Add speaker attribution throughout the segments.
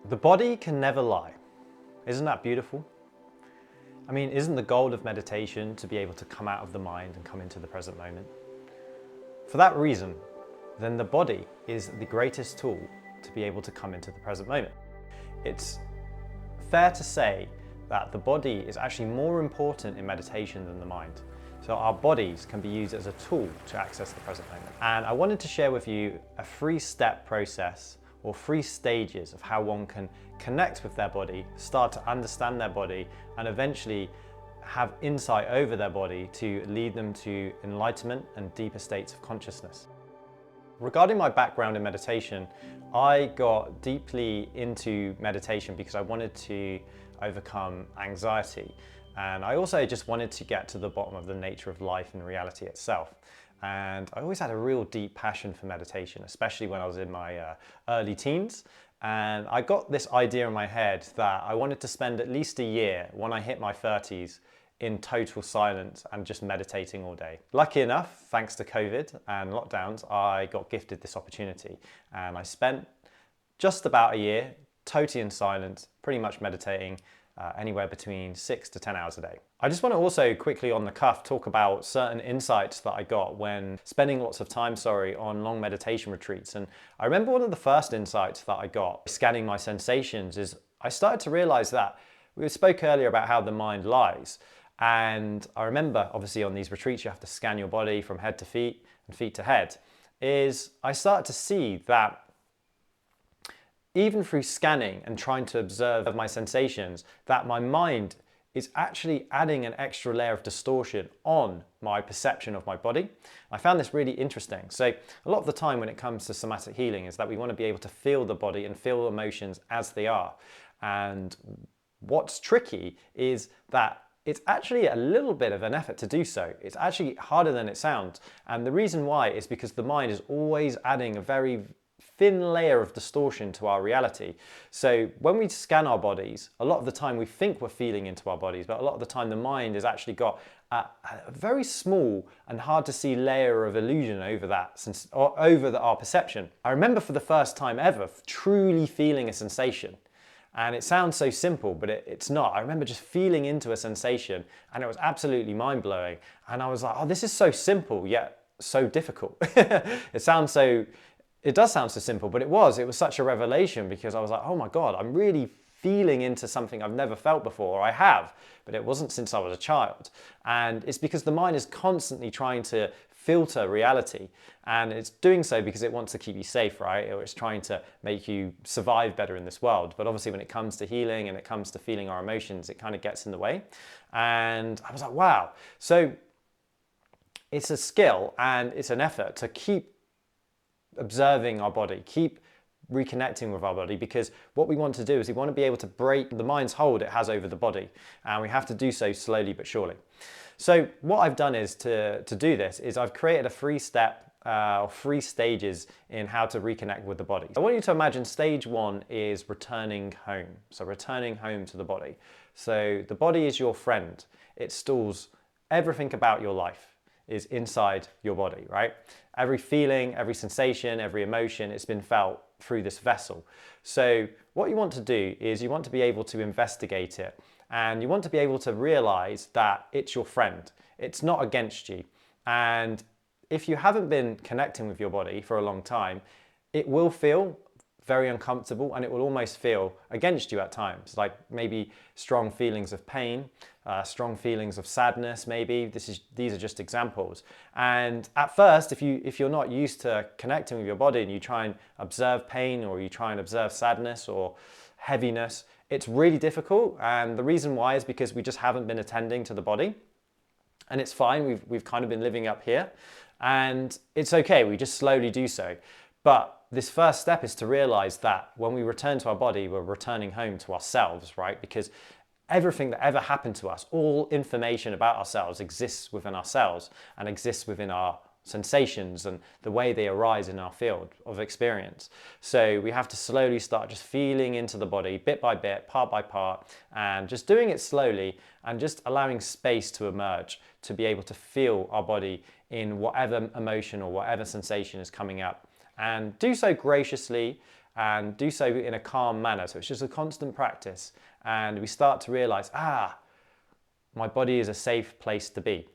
Speaker 1: The body can never lie. Isn't that beautiful? I mean, isn't the goal of meditation to be able to come out of the mind and come into the present moment? For that reason, then the body is the greatest tool to be able to come into the present moment. It's fair to say that the body is actually more important in meditation than the mind. So our bodies can be used as a tool to access the present moment. And I wanted to share with you a 3-step process or 3 stages of how one can connect with their body, start to understand their body, and eventually have insight over their body to lead them to enlightenment and deeper states of consciousness. Regarding my background in meditation, I got deeply into meditation because I wanted to overcome anxiety. And I also just wanted to get to the bottom of the nature of life and reality itself. And I always had a real deep passion for meditation, especially when I was in my early teens. And I got this idea in my head that I wanted to spend at least a year when I hit my 30s in total silence and just meditating all day. Lucky enough, thanks to COVID and lockdowns, I got gifted this opportunity. And I spent just about a year totally in silence, pretty much meditating anywhere between 6 to 10 hours a day. I just want to also quickly on the cuff talk about certain insights that I got when spending lots of time, on long meditation retreats. And I remember one of the first insights that I got scanning my sensations is I started to realize that we spoke earlier about how the mind lies. And I remember obviously on these retreats, you have to scan your body from head to feet and feet to head, is I started to see that even through scanning and trying to observe my sensations, that my mind is actually adding an extra layer of distortion on my perception of my body. I found this really interesting. So a lot of the time when it comes to somatic healing is that we want to be able to feel the body and feel emotions as they are. And what's tricky is that it's actually a little bit of an effort to do so. It's actually harder than it sounds. And the reason why is because the mind is always adding a very thin layer of distortion to our reality. So when we scan our bodies, a lot of the time we think we're feeling into our bodies, but a lot of the time the mind has actually got a very small and hard to see layer of illusion over that, our perception. I remember for the first time ever truly feeling a sensation. And it sounds so simple, but it's not. I remember just feeling into a sensation and it was absolutely mind-blowing. And I was like, oh, this is so simple, yet so difficult. It does sound so simple, but it was such a revelation because I was like, oh my God, I'm really feeling into something I've never felt before, or I have, but it wasn't since I was a child. And it's because the mind is constantly trying to filter reality, and it's doing so because it wants to keep you safe, right? Or it's trying to make you survive better in this world. But obviously when it comes to healing and it comes to feeling our emotions, it kind of gets in the way. And I was like, wow. So it's a skill and it's an effort to keep observing our body, keep reconnecting with our body, because what we want to do is we want to be able to break the mind's hold it has over the body, and we have to do so slowly but surely. So what I've done is to do this is I've created a 3-step or 3 stages in how to reconnect with the body. I want you to imagine stage 1 is returning home. So returning home to the body. So the body is your friend. It stores everything about your life is inside your body, right? Every feeling, every sensation, every emotion, it's been felt through this vessel. So what you want to do is you want to be able to investigate it, and you want to be able to realize that it's your friend. It's not against you. And if you haven't been connecting with your body for a long time, it will feel very uncomfortable and it will almost feel against you at times, like maybe strong feelings of pain, strong feelings of sadness, maybe. These are just examples. And at first, if you're not used to connecting with your body and you try and observe pain or you try and observe sadness or heaviness, it's really difficult. And the reason why is because we just haven't been attending to the body. And it's fine, we've kind of been living up here. And it's okay, we just slowly do so. But this first step is to realize that when we return to our body, we're returning home to ourselves, right? Because everything that ever happened to us, all information about ourselves exists within ourselves and exists within our sensations and the way they arise in our field of experience. So we have to slowly start just feeling into the body bit by bit, part by part, and just doing it slowly and just allowing space to emerge to be able to feel our body in whatever emotion or whatever sensation is coming up. And do so graciously and do so in a calm manner. So it's just a constant practice, and we start to realize, my body is a safe place to be.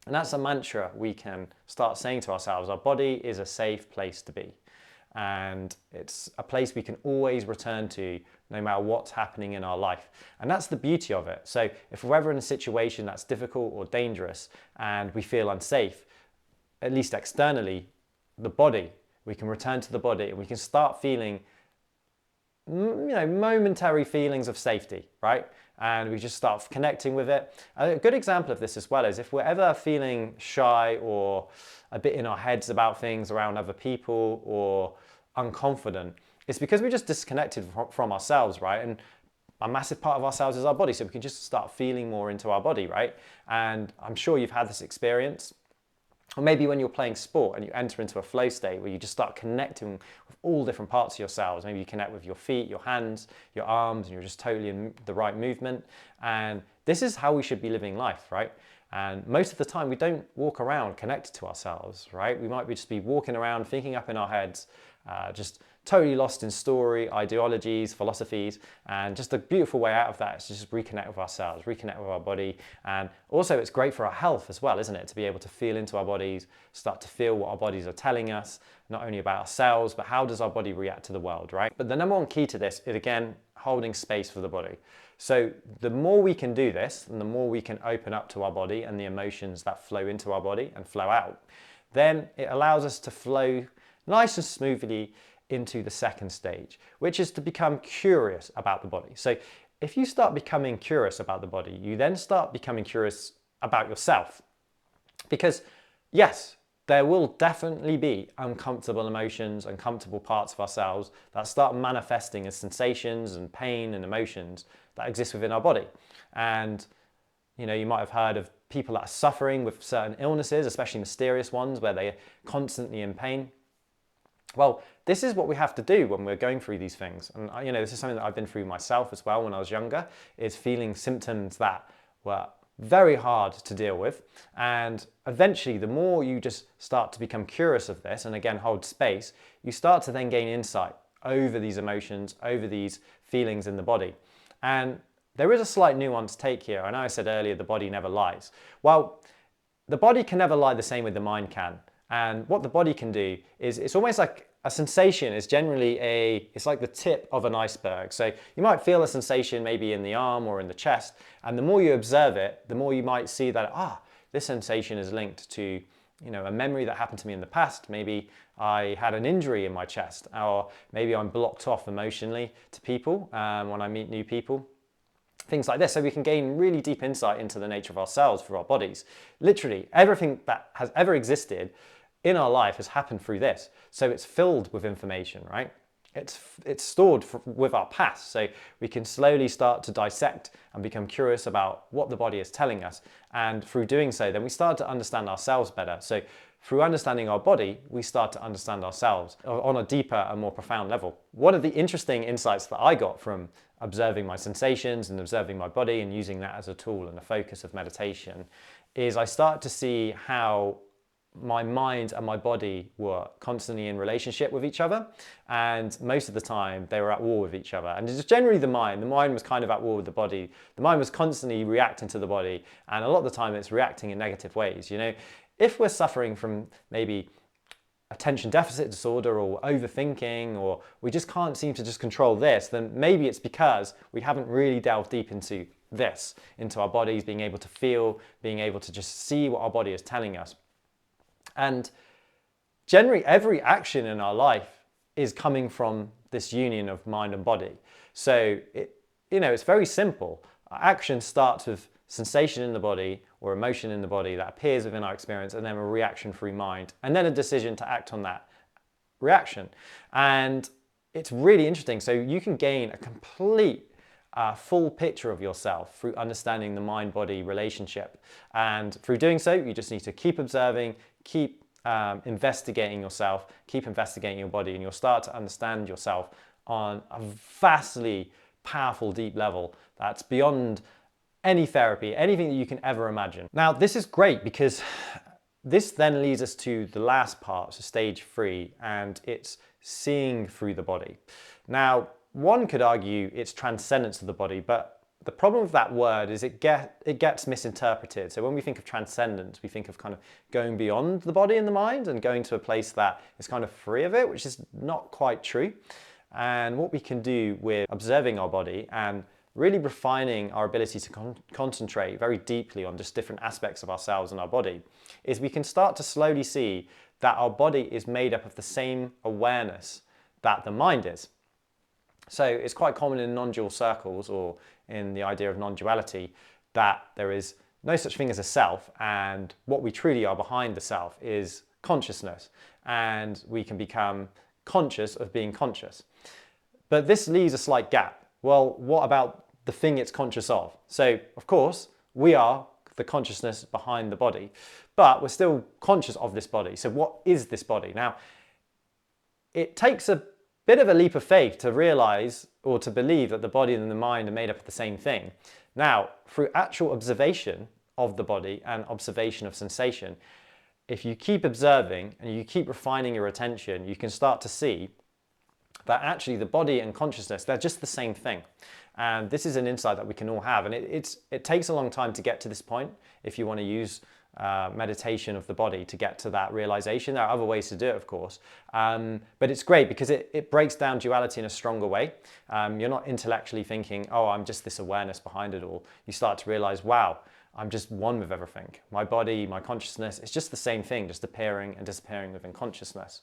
Speaker 1: And that's a mantra we can start saying to ourselves. Our body is a safe place to be. And it's a place we can always return to no matter what's happening in our life. And that's the beauty of it. So if we're ever in a situation that's difficult or dangerous and we feel unsafe, at least externally, the body, we can return to the body and we can start feeling, momentary feelings of safety, right? And we just start connecting with it. A good example of this as well is if we're ever feeling shy or a bit in our heads about things around other people or unconfident, it's because we're just disconnected from ourselves, right? And a massive part of ourselves is our body, so we can just start feeling more into our body, right? And I'm sure you've had this experience. Or maybe when you're playing sport and you enter into a flow state where you just start connecting with all different parts of yourselves. Maybe you connect with your feet, your hands, your arms, and you're just totally in the right movement. And this is how we should be living life, right? And most of the time we don't walk around connected to ourselves, right? We might just be walking around thinking up in our heads, just totally lost in story, ideologies, philosophies, and just a beautiful way out of that is to just reconnect with ourselves, reconnect with our body. And also it's great for our health as well, isn't it? To be able to feel into our bodies, start to feel what our bodies are telling us, not only about ourselves, but how does our body react to the world, right? But the number one key to this is, again, holding space for the body. So the more we can do this, and the more we can open up to our body and the emotions that flow into our body and flow out, then it allows us to flow nice and smoothly into the second stage, which is to become curious about the body. So if you start becoming curious about the body, you then start becoming curious about yourself. Because yes, there will definitely be uncomfortable emotions, uncomfortable parts of ourselves that start manifesting as sensations and pain and emotions that exist within our body. And you might have heard of people that are suffering with certain illnesses, especially mysterious ones where they're constantly in pain. Well, this is what we have to do when we're going through these things. And this is something that I've been through myself as well when I was younger, is feeling symptoms that were very hard to deal with. And eventually, the more you just start to become curious of this, and again, hold space, you start to then gain insight over these emotions, over these feelings in the body. And there is a slight nuance take here. I know I said earlier, the body never lies. Well, the body can never lie the same way the mind can. And what the body can do is, it's almost like a sensation is generally it's like the tip of an iceberg. So you might feel a sensation maybe in the arm or in the chest, and the more you observe it, the more you might see that, this sensation is linked to, a memory that happened to me in the past. Maybe I had an injury in my chest, or maybe I'm blocked off emotionally to people when I meet new people. Things like this, so we can gain really deep insight into the nature of ourselves through our bodies. Literally, everything that has ever existed in our life has happened through this. So it's filled with information, right? It's stored with our past. So we can slowly start to dissect and become curious about what the body is telling us. And through doing so, then we start to understand ourselves better. So through understanding our body, we start to understand ourselves on a deeper and more profound level. One of the interesting insights that I got from observing my sensations and observing my body and using that as a tool and a focus of meditation is I start to see how my mind and my body were constantly in relationship with each other, and most of the time they were at war with each other. And it's generally the mind was kind of at war with the body. The mind was constantly reacting to the body, and a lot of the time it's reacting in negative ways. If we're suffering from maybe attention deficit disorder or overthinking, or we just can't seem to just control this, then maybe it's because we haven't really delved deep into this, into our bodies, being able to feel, being able to just see what our body is telling us. And generally every action in our life is coming from this union of mind and body. So it's very simple. Our action starts with sensation in the body or emotion in the body that appears within our experience, and then a reaction through mind, and then a decision to act on that reaction. And it's really interesting. So you can gain a complete full picture of yourself through understanding the mind-body relationship. And through doing so, you just need to keep observing, keep investigating yourself, keep investigating your body, and you'll start to understand yourself on a vastly powerful, deep level that's beyond any therapy, anything that you can ever imagine. Now, this is great because This then leads us to the last part, so stage 3, and it's seeing through the body. Now, one could argue it's transcendence of the body, but the problem with that word is it gets misinterpreted. So when we think of transcendence, we think of kind of going beyond the body and the mind and going to a place that is kind of free of it, which is not quite true. And what we can do with observing our body and really refining our ability to concentrate very deeply on just different aspects of ourselves and our body is we can start to slowly see that our body is made up of the same awareness that the mind is. So it's quite common in non-dual circles, or in the idea of non-duality, that there is no such thing as a self, and what we truly are behind the self is consciousness, and we can become conscious of being conscious. But this leaves a slight gap. Well, what about the thing it's conscious of? So, of course, we are the consciousness behind the body, but we're still conscious of this body. So what is this body? Now, it takes a bit of a leap of faith to realize or to believe that the body and the mind are made up of the same thing. Now, through actual observation of the body and observation of sensation, if you keep observing and you keep refining your attention, you can start to see that actually the body and consciousness, they're just the same thing. And this is an insight that we can all have. And it takes a long time to get to this point if you want to use meditation of the body to get to that realization. There are other ways to do it, of course. But it's great because it breaks down duality in a stronger way. You're not intellectually thinking, oh, I'm just this awareness behind it all. You start to realize, wow, I'm just one with everything. My body, my consciousness, it's just the same thing, just appearing and disappearing within consciousness.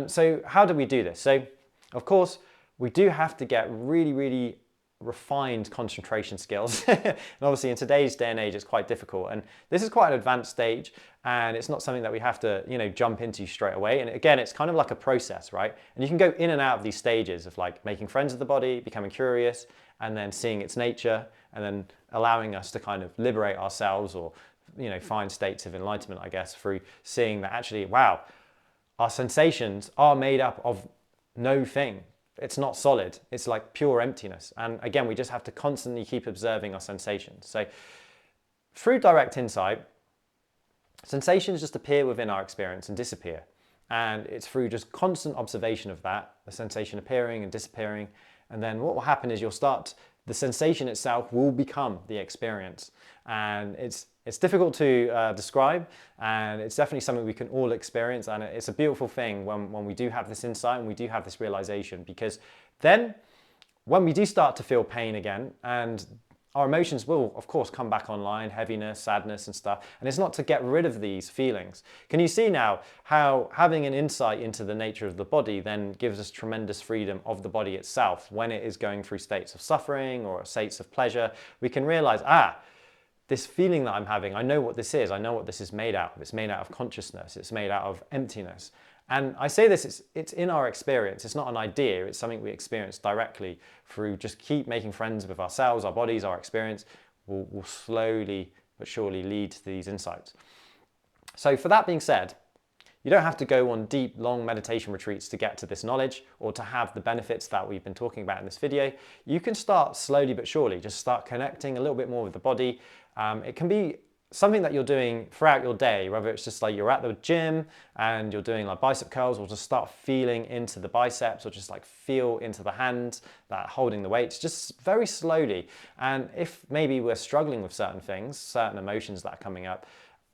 Speaker 1: So how do we do this? So, of course, we do have to get really, really refined concentration skills. And obviously in today's day and age, it's quite difficult. And this is quite an advanced stage, and it's not something that we have to, jump into straight away. And again, it's kind of like a process, right? And you can go in and out of these stages of like making friends with the body, becoming curious, and then seeing its nature, and then allowing us to kind of liberate ourselves or, find states of enlightenment, I guess, through seeing that actually, wow, our sensations are made up of no thing. It's not solid. It's like pure emptiness. And again, we just have to constantly keep observing our sensations. So through direct insight, sensations just appear within our experience and disappear. And it's through just constant observation of that, the sensation appearing and disappearing. And then what will happen is the sensation itself will become the experience. And it's difficult to describe, and it's definitely something we can all experience. And it's a beautiful thing when we do have this insight and we do have this realization, because then when we do start to feel pain again, and our emotions will, of course, come back online, heaviness, sadness and stuff. And it's not to get rid of these feelings. Can you see now how having an insight into the nature of the body then gives us tremendous freedom of the body itself when it is going through states of suffering or states of pleasure? We can realize, this feeling that I'm having, I know what this is. I know what this is made out of. It's made out of consciousness. It's made out of emptiness. And I say this, it's in our experience. It's not an idea. It's something we experience directly through just keep making friends with ourselves, our bodies, our experience will slowly but surely lead to these insights. So for that being said, you don't have to go on deep, long meditation retreats to get to this knowledge or to have the benefits that we've been talking about in this video. You can start slowly but surely. Just start connecting a little bit more with the body. It can be something that you're doing throughout your day, whether it's just like you're at the gym and you're doing like bicep curls, or just start feeling into the biceps, or just like feel into the hands that holding the weights, just very slowly. And if maybe we're struggling with certain things, certain emotions that are coming up,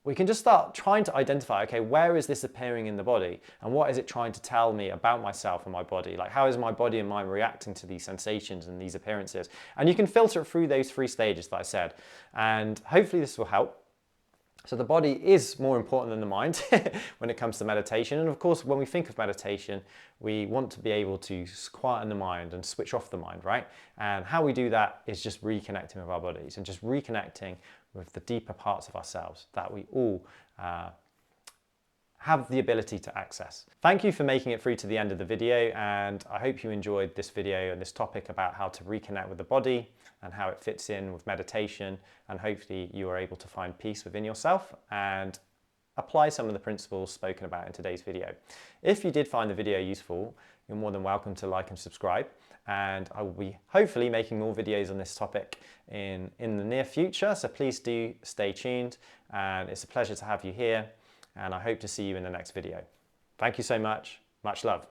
Speaker 1: we can just start trying to identify, okay, where is this appearing in the body? And what is it trying to tell me about myself and my body? Like, how is my body and mind reacting to these sensations and these appearances? And you can filter it through those 3 stages that I said. And hopefully this will help. So the body is more important than the mind when it comes to meditation. And of course, when we think of meditation, we want to be able to quieten the mind and switch off the mind, right? And how we do that is just reconnecting with our bodies and just reconnecting with the deeper parts of ourselves that we all have the ability to access. Thank you for making it through to the end of the video, and I hope you enjoyed this video and this topic about how to reconnect with the body and how it fits in with meditation, and hopefully you are able to find peace within yourself and apply some of the principles spoken about in today's video. If you did find the video useful, you're more than welcome to like and subscribe, and I will be hopefully making more videos on this topic in the near future, so please do stay tuned, and it's a pleasure to have you here. and I hope to see you in the next video. Thank you so much. Much love.